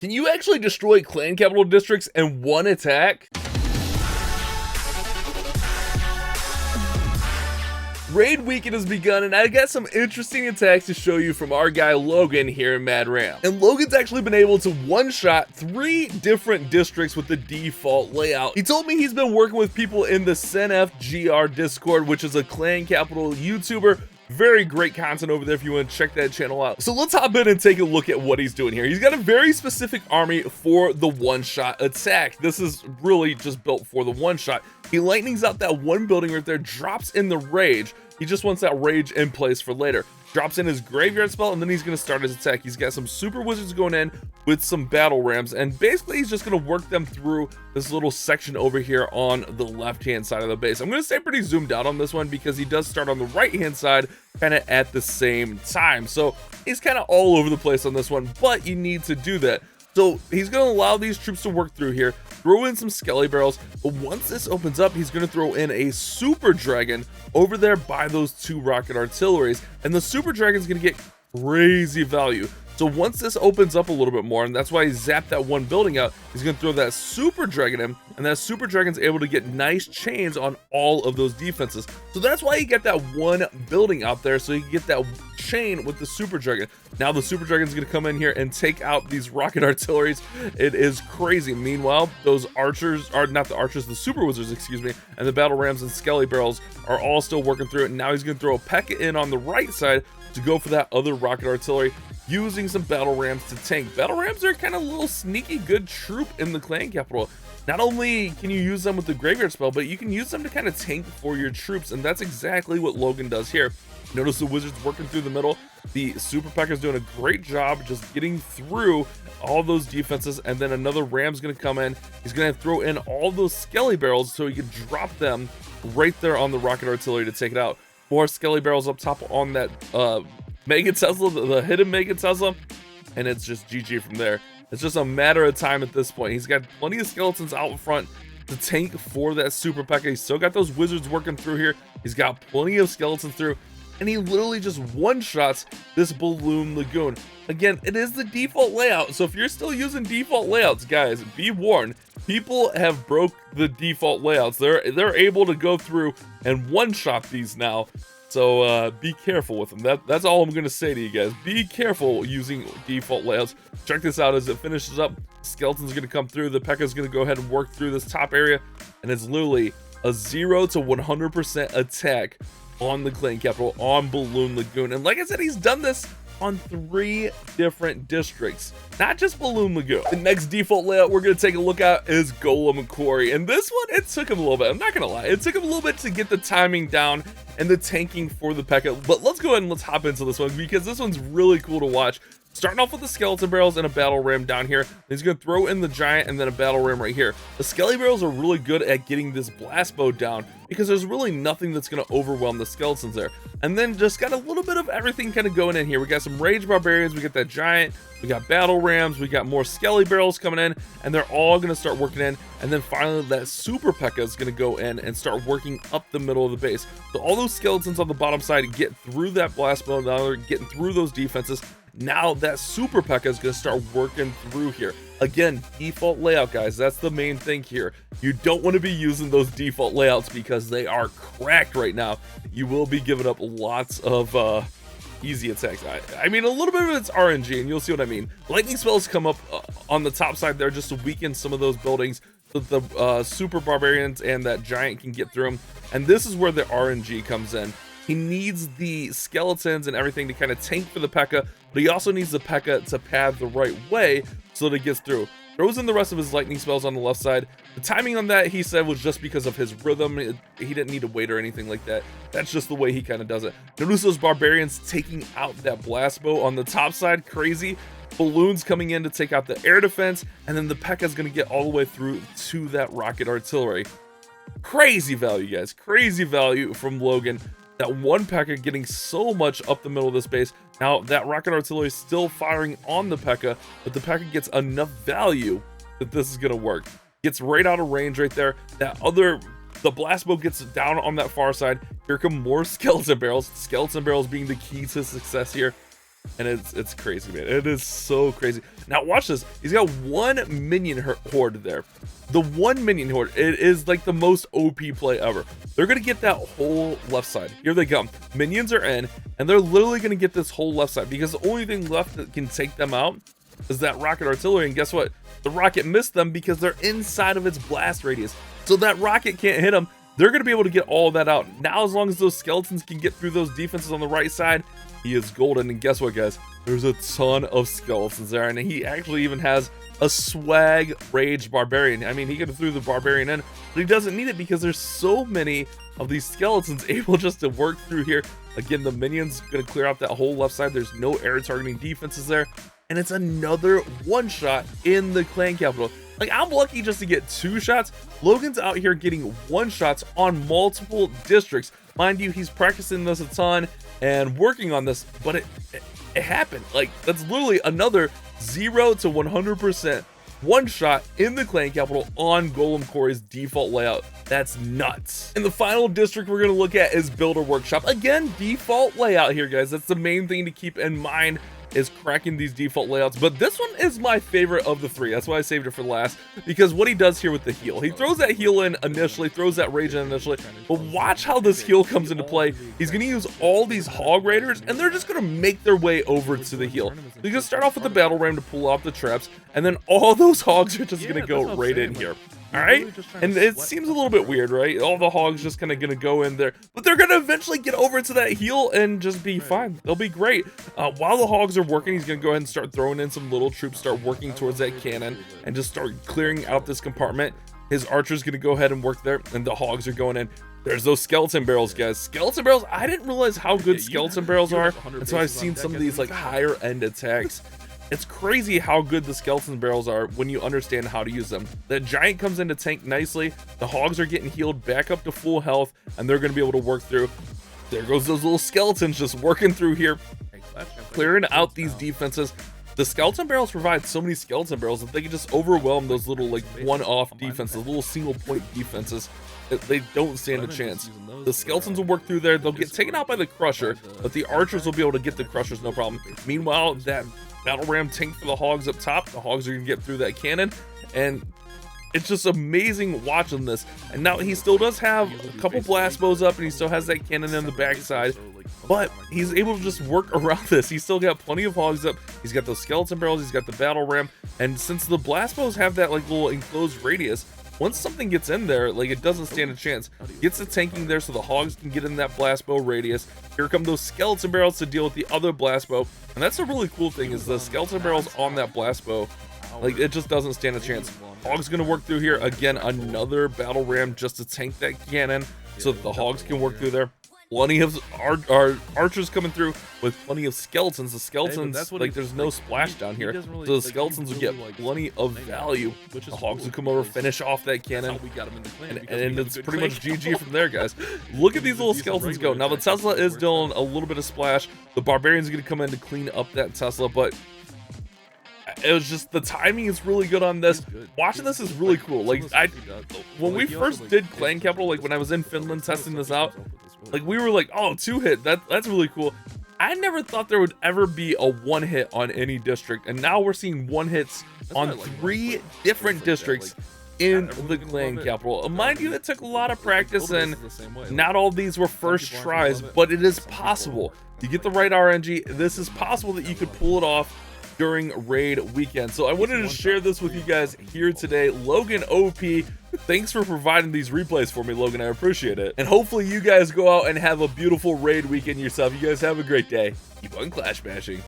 Can you actually destroy clan capital districts in one attack? Raid weekend has begun, and I got some interesting attacks to show you from our guy Logan here in Mad Ram. And Logan's actually been able to one-shot 3 different districts with the default layout. He told me he's been working with people in the CNFGR Discord, which is a clan capital YouTuber. Very great content over there if you want to check that channel out. So let's hop in and take a look at what he's doing here. He's got a very specific army for the one-shot attack. This is really just built for the one-shot. He lightnings out that one building right there, drops in the rage. He just wants that rage in place for later. Drops in his graveyard spell, and then he's going to start his attack. He's got some super wizards going in with some battle rams, and basically he's just going to work them through this little section over here on the left hand side of the base. I'm going to stay pretty zoomed out on this one because he does start on the right hand side kind of at the same time, so he's kind of all over the place on this one, but you need to do that. So he's going to allow these troops to work through here, throw in some skelly barrels, but once this opens up, he's going to throw in a super dragon over there by those 2 rocket artilleries, and the super dragon is going to get crazy value. So once this opens up a little bit more, and that's why he zapped that one building out, he's going to throw that super dragon in, and that super dragon's able to get nice chains on all of those defenses. So that's why you get that one building out there, so you can get that chain with the super dragon. Now the super dragon's going to come in here and take out these rocket artilleries. It is crazy. Meanwhile, those archers, are not the archers, the super wizards, excuse me, and the battle rams and skelly barrels are all still working through it. And now he's going to throw a P.E.K.K.A in on the right side to go for that other rocket artillery, using some battle rams to tank. Battle rams are kind of a little sneaky good troop in the clan capital. Not only can you use them with the graveyard spell, but you can use them to kind of tank for your troops, and that's exactly what Logan does here. Notice the wizards working through the middle. The super P.E.K.K.A is doing a great job just getting through all those defenses, and then another ram's going to come in. He's going to throw in all those skelly barrels so he can drop them right there on the rocket artillery to take it out. More skelly barrels up top on that Mega Tesla, the hidden Mega Tesla, and it's just GG from there. It's just a matter of time at this point. He's got plenty of skeletons out in front to tank for that super P.E.K.K.A. He's still got those wizards working through here. He's got plenty of skeletons through, and he literally just one-shots this Balloon Lagoon. Again, it is the default layout, so if you're still using default layouts, guys, be warned. People have broke the default layouts. They're able to go through and one-shot these now. So be careful with them. That's all I'm going to say to you guys. Be careful using default layouts. Check this out as it finishes up. Skeleton's going to come through. The P.E.K.K.A is going to go ahead and work through this top area. And it's literally a 0 to 100% attack on the clan capital, on Balloon Lagoon. And like I said, he's done this on 3 different districts, not just Balloon Lagoon. The next default layout we're going to take a look at is Golem Quarry, and this one, it took him a little bit. I'm not going to lie, it took him a little bit to get the timing down and the tanking for the P.E.K.K.A, but let's go ahead and let's hop into this one because this one's really cool to watch. Starting off with the skeleton barrels and a battle ram down here. He's going to throw in the giant and then a battle ram right here. The skelly barrels are really good at getting this blast bow down because there's really nothing that's going to overwhelm the skeletons there. And then just got a little bit of everything kind of going in here. We got some rage barbarians, we got that giant, we got battle rams, we got more skelly barrels coming in, and they're all going to start working in. And then finally that super P.E.K.K.A is going to go in and start working up the middle of the base. So all those skeletons on the bottom side get through that blast bow. Now they're getting through those defenses. Now that super P.E.K.K.A is going to start working through here. Again, default layout, guys. That's the main thing here. You don't want to be using those default layouts because they are cracked right now. You will be giving up lots of easy attacks. I mean, a little bit of it's RNG, and you'll see what I mean. Lightning spells come up on the top side there just to weaken some of those buildings so the super barbarians and that giant can get through them. And this is where the RNG comes in. He needs the skeletons and everything to kind of tank for the P.E.K.K.A, but he also needs the P.E.K.K.A to pad the right way so that it gets through. Throws in the rest of his lightning spells on the left side. The timing on that, he said, was just because of his rhythm. He didn't need to wait or anything like that. That's just the way he kind of does it. Notice those barbarians taking out that blast bow on the top side. Crazy. Balloons coming in to take out the air defense, and then the P.E.K.K.A is going to get all the way through to that rocket artillery. Crazy value, guys. Crazy value from Logan. That one P.E.K.K.A getting so much up the middle of this base. Now that rocket artillery is still firing on the P.E.K.K.A, but the P.E.K.K.A gets enough value that this is going to work. Gets right out of range right there. The blast bow gets down on that far side. Here come more skeleton barrels. Skeleton barrels being the key to success here. And it's crazy, man. It is so crazy. Now watch this. He's got one minion horde there. The one minion horde, it is like the most OP play ever. They're gonna get that whole left side. Here they come. Minions are in, and they're literally gonna get this whole left side because the only thing left that can take them out is that rocket artillery. And guess what? The rocket missed them because they're inside of its blast radius. So that rocket can't hit them. They're gonna be able to get all that out. Now, as long as those skeletons can get through those defenses on the right side, he is golden. And guess what, guys? There's a ton of skeletons there, and he actually even has a swag rage barbarian. I mean, he could have threw the barbarian in, but he doesn't need it because there's so many of these skeletons able just to work through here. Again, the minions gonna clear out that whole left side. There's no air targeting defenses there, and it's another one shot in the clan capital. Like, I'm lucky just to get 2 shots. Logan's out here getting 1 shots on multiple districts. Mind you, he's practicing this a ton and working on this, but it happened. Like, that's literally another 0 to 100% one shot in the clan capital on Golem Quarry's default layout. That's nuts. And the final district we're gonna look at is Builder Workshop. Again, default layout here, guys. That's the main thing to keep in mind, is cracking these default layouts. But this one is my favorite of the 3. That's why I saved it for last, because what he does here with the heal, he throws that heal in initially, throws that rage in initially, but watch how this heal comes into play. He's gonna use all these hog raiders, and they're just gonna make their way over to the heal. They're gonna start off with the battle ram to pull off the traps, and then all those hogs are just gonna go right in here. All right, and it seems a little bit weird, right? All the hogs just kind of gonna go in there, but they're gonna eventually get over to that heal and just be fine. They'll be great. While the hogs are working, he's gonna go ahead and start throwing in some little troops, start working towards that cannon, and just start clearing out this compartment. His archer's gonna go ahead and work there, and the hogs are going in. There's those skeleton barrels, guys. Skeleton barrels, I didn't realize how good skeleton barrels are, and so I've seen some of these like higher end attacks. It's crazy how good the skeleton barrels are when you understand how to use them. The giant comes in to tank nicely. The hogs are getting healed back up to full health, and they're going to be able to work through. There goes those little skeletons just working through here, clearing out these defenses. The skeleton barrels provide so many skeleton barrels that they can just overwhelm those little like one-off defenses, little single point defenses. They don't stand a chance. The skeletons will work through there. They'll get taken out by the crusher, but the archers will be able to get the crushers no problem. Meanwhile, that battle ram tank for the hogs up top. The hogs are gonna get through that cannon, and it's just amazing watching this. And now he still does have a couple blast bows up, and he still has that cannon on the backside, but he's able to just work around this. He's still got plenty of hogs up. He's got those skeleton barrels, he's got the battle ram, and since the blast bows have that like little enclosed radius, once something gets in there, like, it doesn't stand a chance. Gets the tanking there so the hogs can get in that blast bow radius. Here come those skeleton barrels to deal with the other blast bow. And that's a really cool thing, is the skeleton barrels on that blast bow, like, it just doesn't stand a chance. Hogs gonna work through here. Again, another battle ram just to tank that cannon so that the hogs can work through there. Plenty of our archers coming through with plenty of skeletons. The skeletons, like, there's no splash down here, so the skeletons will get plenty of value. The hogs will come over, finish off that cannon, and it's pretty much GG from there, guys. Look at these little skeletons go. Now the Tesla is doing a little bit of splash. The barbarian's gonna come in to clean up that Tesla, but it was just, the timing is really good on this. Watching this is really cool. Like, when we first did Clan Capital, like when I was in Finland testing this out, like, we were like, oh, 2-hit, that's really cool. I never thought there would ever be a 1-hit on any district, and now we're seeing 1-hits on 3 different districts in the Clan Capital. Mind you, it took a lot of practice, and not all these were first tries, but it is possible. You get the right RNG, this is possible that you could pull it off during raid weekend. So I wanted to share this with you guys here today. Logan OP, thanks for providing these replays for me, Logan. I appreciate it. And hopefully you guys go out and have a beautiful raid weekend yourself. You guys have a great day. Keep on clash bashing.